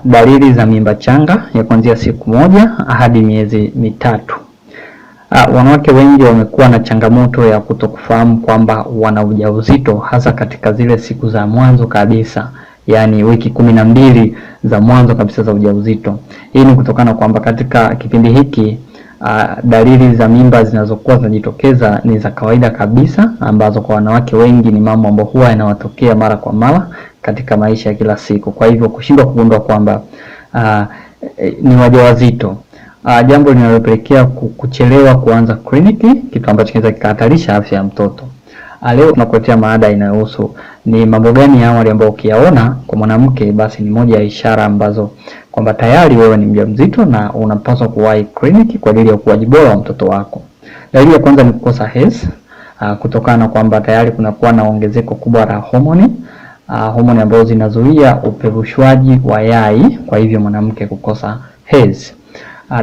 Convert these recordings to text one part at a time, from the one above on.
Dalili za mimba changa ya kuanzia siku 1 hadi miezi 3. Wanawake wengi wamekuwa na changamoto ya kutokufahamu kwamba wana ujauzito, hasa katika zile siku za mwanzo kabisa, yani wiki 12 za mwanzo kabisa za ujauzito. Hii ni kutokana kwamba katika kipindi hiki dalili za mimba zinazokuwa zinajitokeza ni za kawaida kabisa, ambazo kwa wanawake wengi ni mambo ambayo huwa yanawatokea mara kwa mara katika maisha ya kila siku. Kwa hivyo kushindwa kugundua kwamba ni wajawazito, jambo linalopelekea kuchelewa kuanza kliniki, kitu ambacho kinaweza kikahatarisha afya ya mtoto. Leo tunakuletea mada inayohusu ni mambo gani ya awali ambayo ukiyaona kwa mwanamke basi ni moja ya ishara ambazo kwamba tayari wewe ni mjamzito na unapaswa kuwahi kliniki kwa ajili ya ukuaji bora wa mtoto wako. Dalili ya kwanza ni kukosa hedhi, kutokana na kwamba tayari kunakuwa na ongezeko kubwa la homoni ambazo zinazuia upevushwaji wa yai, kwa hivyo mwanamke kukosa hedhi.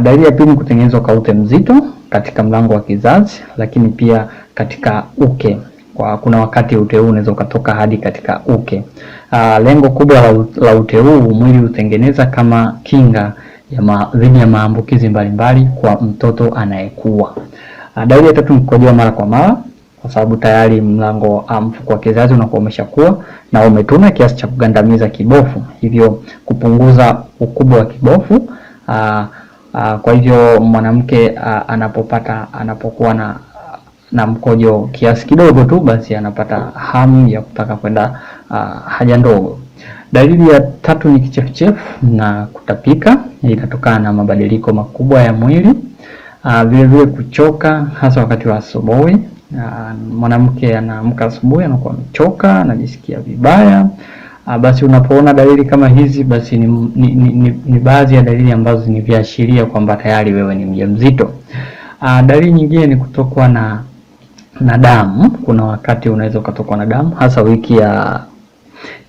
Dalili ya pili ni kutengenezwa kwa ute mzito katika mlango wa kizazi, lakini pia katika uke. Kuna wakati ute huu unaweza ukatoka hadi katika uke. Lengo kubwa la ute huu mwili utengeneza kama kinga dhidi ya maambukizi mbalimbali kwa mtoto anayekua. Dalili ya tatu ni kukojoa mara kwa mara, kwa sababu tayari mlango mfuko wa kizazi unakuwa umeshakuwa na umetuna kiasi cha kugandamiza kibofu, hivyo kupunguza ukubwa wa kibofu. Kwa hivyo mwanamke anapokuwa na mkojo kiasi kidogo tu, basi anapata hamu ya kutaka kwenda haja ndogo. Dalili ya tatu ni kichefuchefu na kutapika. Inatokana na mabadiliko makubwa ya mwili. Vile vile kuchoka, hasa wakati wa asubuhi. Mwanamke anaamka asubuhi anakuwa amechoka, anajisikia vibaya. Basi unapoona dalili kama hizi, basi ni baadhi ya dalili ambazo ni viashiria kwamba tayari wewe ni mjamzito. Dalili nyingine ni kutokwa na damu. Kuna wakati unaweza ukatokwa na damu, hasa wiki ya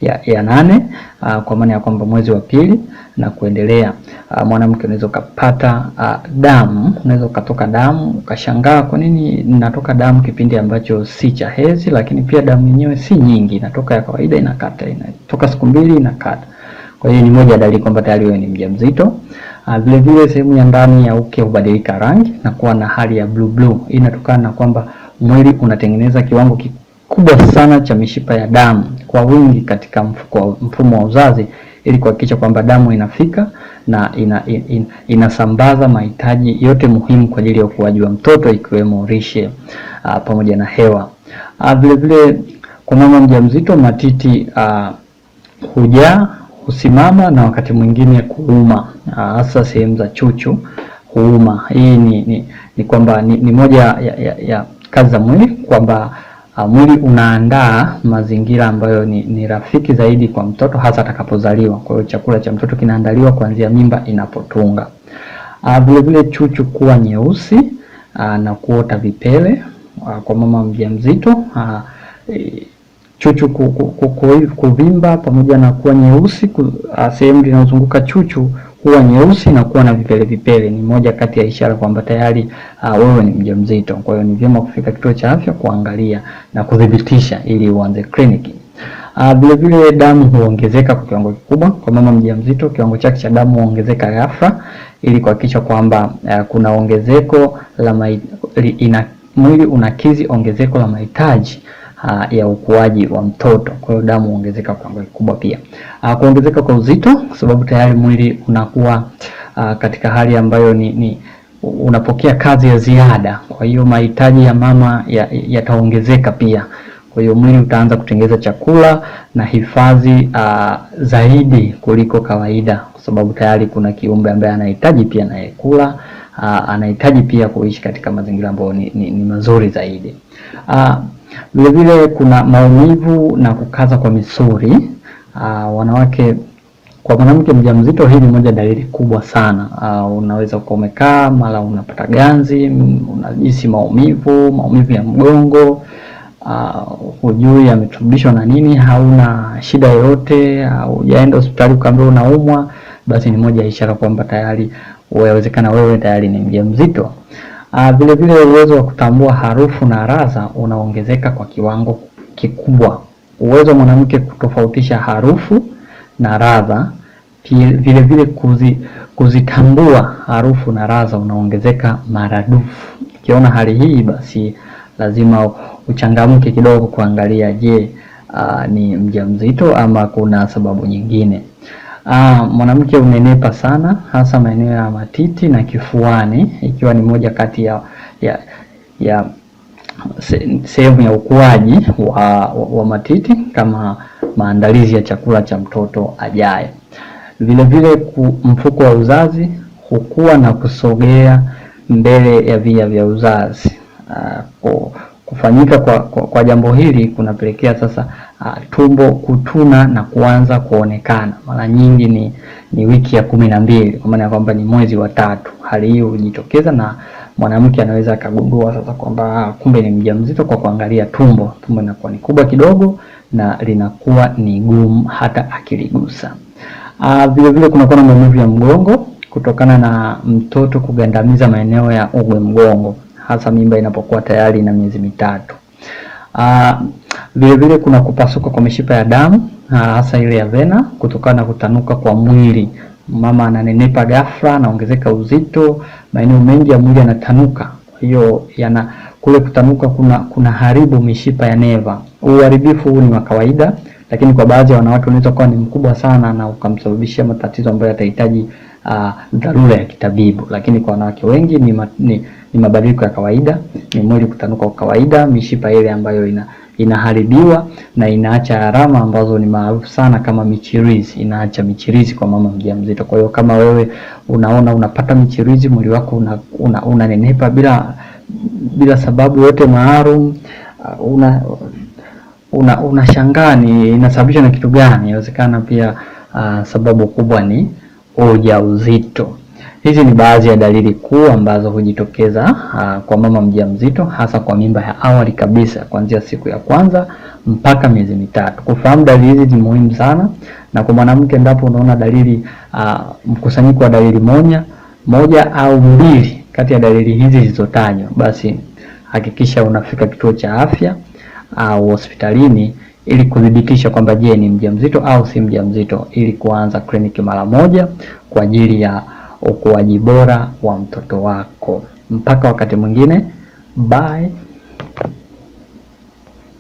8, kwa maana ya kwamba mwezi wa 2 na kuendelea. Mwanamke unaweza ukapata damu, unaweza ukatoka damu ukashangaa kwa nini ninatoka damu kipindi ambacho si cha hedhi, lakini pia damu yenyewe si nyingi, inatoka ya kawaida, inakata, inatoka siku 2 inakata. Kwa hiyo ni moja ya dalili kwamba tayari wewe ni mjamzito. Vile vile sehemu ya ndani ya uke hubadilika rangi na kuwa na hali ya blue. Hii inatokana na kwamba mwili unatengeneza kiwango kikubwa sana cha mishipa ya damu kwa wingi katika mfumo wa uzazi, ili kuhakikisha kwamba damu inafika na inasambaza mahitaji yote muhimu kwa ajili ya ukuaji wa mtoto, ikiwemo lishe pamoja na hewa. Vile vile kwa mama mjamzito, matiti hujaa, husimama na wakati mwingine kuuma, hasa sehemu za chuchu huuma. Hii ni kwamba ni moja ya kazi za mwili, kwamba mwili unaandaa mazingira ambayo ni rafiki zaidi kwa mtoto hasa atakapozaliwa. Kwa hiyo chakula cha mtoto kinaandaliwa kuanzia mimba inapotunga. Vile vile chuchu kuwa nyeusi na kuota vipele kwa mama mjamzito. Chuchu kuvimba pamoja na kuwa nyeusi, sehemu zinazozunguka chuchu huwa nyeusi na kuwa na vipele ni moja kati ya ishara kwamba tayari wewe ni mjamzito. Kwa hiyo ni vyema kufika kituo cha afya kuangalia na kudhibitisha ili uanze kliniki. Vile vile damu huongezeka kwa kiwango kikubwa kwa mama mjamzito. Kiwango chake cha damu huongezeka ghafla, ili kuhakikisha kwamba kuna ongezeko la mwili unakizi ongezeko la mahitaji ya ukuaji wa mtoto. Kwa hiyo damu huongezeka kwa kiwango kikubwa pia. Kuongezeka kwa uzito, kwa sababu tayari mwili unakuwa katika hali ambayo unapokea kazi ya ziada. Kwa hiyo mahitaji ya mama yataongezeka pia. Kwa hiyo mwili utaanza kutengeneza chakula na hifadhi zaidi kuliko kawaida, kwa sababu tayari kuna kiumbe ambaye anahitaji pia naye kula, anahitaji pia kuishi katika mazingira ambayo ni mazuri zaidi. Vile vile kuna maumivu na kukaza kwa misuli. Kwa mwanamke mjamzito, hii ni moja dalili kubwa sana. Unaweza kuwa umekaa mara unapata ganzi, unajisi maumivu ya mgongo, hujui ametubishwa na nini, hauna shida yoyote, hujaenda hospitali ukaambiwa unaumwa, basi ni moja ya ishara kwamba tayari inawezekana wewe tayari ni mjamzito. Vile vile uwezo wa kutambua harufu na ladha unaongezeka kwa kiwango kikubwa. Uwezo wa mwanamke kutofautisha harufu na ladha Vile vile kuzitambua harufu na ladha unaongezeka maradufu. Ukiona hali hii, basi lazima uchangamke kidogo kuangalia, je, ni mjamzito ama kuna sababu nyingine. Mwanamke unenepa sana, hasa maeneo ya matiti na kifuani, ikiwa ni moja kati ya sehemu ya ukuaji wa matiti kama maandalizi ya chakula cha mtoto ajaye. Vile vile mfuko wa uzazi hukua na kusogea mbele ya via vya uzazi. Kufanyika kwa jambo hili kunapelekea sasa tumbo kutuna na kuanza kuonekana. Mara nyingi ni wiki ya 12, kwa maana kwamba ni mwezi wa 3. Hali hiyo hujitokeza na mwanamke anaweza akagundua sasa kwamba kumbe ni mjamzito kwa kuangalia tumbo. Tumbo inakuwa ni kubwa kidogo na linakuwa ni gumu hata akiligusa. Vile vile kunakuwa na maumivu ya mgongo kutokana na mtoto kugandamiza maeneo ya ugwe mgongo, hasa mimba inapokuwa tayari na miezi 3. Vile vile kuna kupasuka kwa mishipa ya damu, hasa ile ya vena, kutokana na kutanuka kwa mwili. Mama ananenepa ghafla, anaongezeka uzito, maeneo mengi ya mwili yanatanuka. Hiyo kule kutanuka kuna haribu mishipa ya neva. Uharibifu huu ni wa kawaida, lakini kwa baadhi ya wanawake unaweza kuwa ni mkubwa sana na ukamsababishia matatizo ambayo yatahitaji dharura ya kitabibu. Lakini kwa wanawake wengi ni mabadiliko ya kawaida, ni mwili kutanuka kwa kawaida, mishipa ile ambayo inaharibiwa na inaacha alama ambazo ni maarufu sana kama michirizi. Inaacha michirizi kwa mama mjamzito. Kwa hiyo kama wewe unaona unapata michirizi, mwili wako unanenepa bila sababu yote maalum, unashangaa ni inasababishwa na kitu gani? Inawezekana pia sababu kubwa ni ujauzito. Hizi ni baadhi ya dalili kuu ambazo hujitokeza kwa mama mjamzito, hasa kwa mimba ya awali kabisa, kuanzia siku ya kwanza mpaka miezi 3. Kufahamu dalili hizi ni muhimu sana, na kwa mwanamke endapo unaona dalili mkusanyiko wa dalili moja au 2 kati ya dalili hizi zilizotajwa, basi hakikisha unafika kituo cha afya au hospitalini ili kudhibitisha kwamba je, ni mjamzito au si mjamzito, ili kuanza kliniki mara moja kwa ajili ya ukuaji bora wa mtoto wako. Mpaka wakati mwingine, bye.